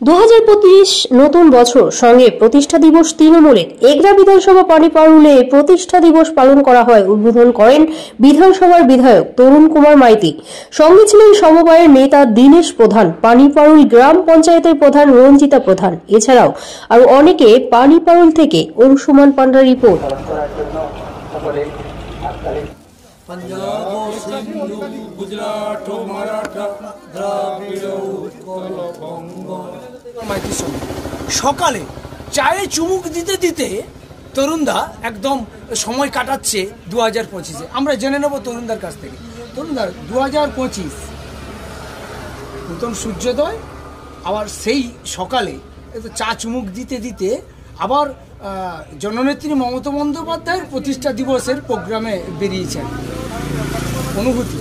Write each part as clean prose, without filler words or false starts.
2025 নতুন বছর সঙ্গে প্রতিষ্ঠা দিবস তৃণমূলের এগরা বিধানসভা পানিপাড়ুলে প্রতিষ্ঠা দিবস পালন করা হয়। উদ্বোধন করেন বিধানসভার বিধায়ক তরুণ কুমার মাইতি। সঙ্গে ছিলেন সমবায়ের নেতা দীনেশ প্রধান, পানিপাড়ুল গ্রাম পঞ্চায়েতের প্রধান রঞ্জিতা প্রধান, এছাড়াও আরো অনেকে। পানিপাড়ুল থেকে অংশুমান পান্ডার রিপোর্ট। पंजाब सिंधु गुजरात माराठा द्राविड़ उत्कल बंग মাইতির সঙ্গে সকালে চায়ে চুমুক দিতে দিতে তরুণদা একদম সময় কাটাচ্ছে 2025-এ। আমরা জেনে নেব তরুণদার কাছ থেকে। তরুণদার 2025 নতুন সূর্যোদয়, আবার সেই সকালে চা চুমুক দিতে দিতে আবার জননেত্রী মমতা বন্দ্যোপাধ্যায়ের প্রতিষ্ঠা দিবসের প্রোগ্রামে বেরিয়েছেন। অনুভূতি?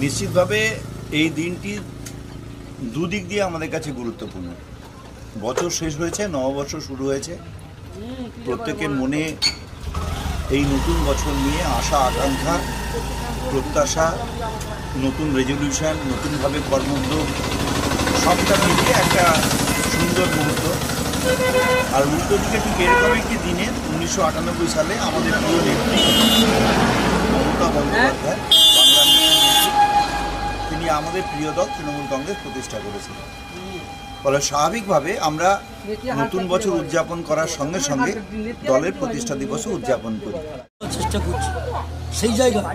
নিশ্চিতভাবে এই দিনটি দুদিক দিয়ে আমাদের কাছে গুরুত্বপূর্ণ। বছর শেষ হয়েছে, নববর্ষ শুরু হয়েছে। প্রত্যেকের মনে এই নতুন বছর নিয়ে আশা, আকাঙ্ক্ষা, প্রত্যাশা, নতুন রেজলিউশন, নতুনভাবে কর্মোদ্যোগ, সবটা মিলিয়ে একটা সুন্দর মুহূর্ত। আর উল্টো দিকে ঠিক এরকম একটি দিনে 1998 সালে আমাদের প্রিয় নেত্রী মমতা বন্দ্যোপাধ্যায়, বাংলা তিনি আমাদের প্রিয় দল তৃণমূল কংগ্রেস প্রতিষ্ঠা করেছিলেন। ফলে স্বাভাবিকভাবে আমরা নতুন বছর উদযাপন করার সঙ্গে সঙ্গে দলের প্রতিষ্ঠা দিবসও উদযাপন করি। চেষ্টা করছি সেই জায়গায়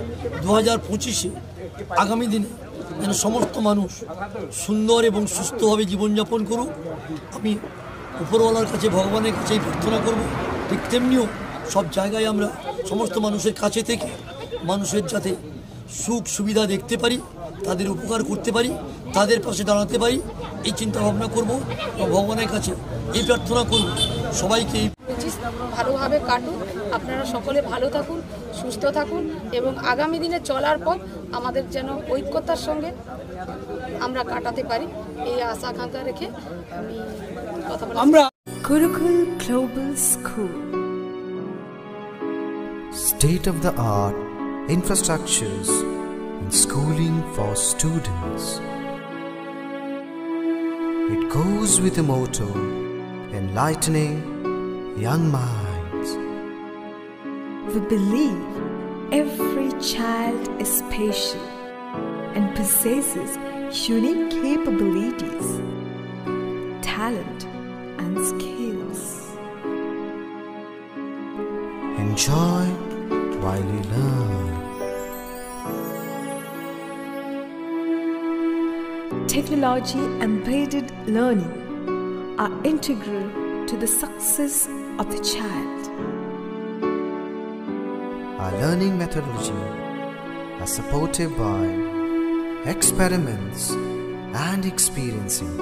2025-এ আগামী দিনে যেন সমস্ত মানুষ সুন্দর এবং সুস্থভাবে জীবনযাপন করুক। আমি উপরওয়ালার কাছে, ভগবানের কাছে প্রার্থনা করব। ঠিক তেমনিও সব জায়গায় আমরা সমস্ত মানুষের কাছে থেকে মানুষের যাতে সুখ সুবিধা দেখতে পারি, তাদের উপকার করতে পারি, তাদের পাশে দাঁড়াতে পারি, এই চিন্তা ভাবনা করব এবং ভগবানের কাছে এই প্রার্থনা করব সবাইকে ভালোভাবে কাটুন। আপনারা সকলে ভালো থাকুন, সুস্থ থাকুন এবং আগামী দিনে চলার পথ আমাদের যেন ঐক্যতার সঙ্গে আমরা কাটাতে পারি, এই আশা আকাঙ্ক্ষা রেখে আমি কথা বলছি। আমরা Gurukul Global School, state-of-the-art infrastructures and schooling for students. It goes with the motto, enlightening young minds. We believe every child is special and possesses unique capabilities, talent and skills. Enjoy while you learn. Technology embedded learning are integral to the success of the child. Our learning methodology are supported by experiments and experiencing.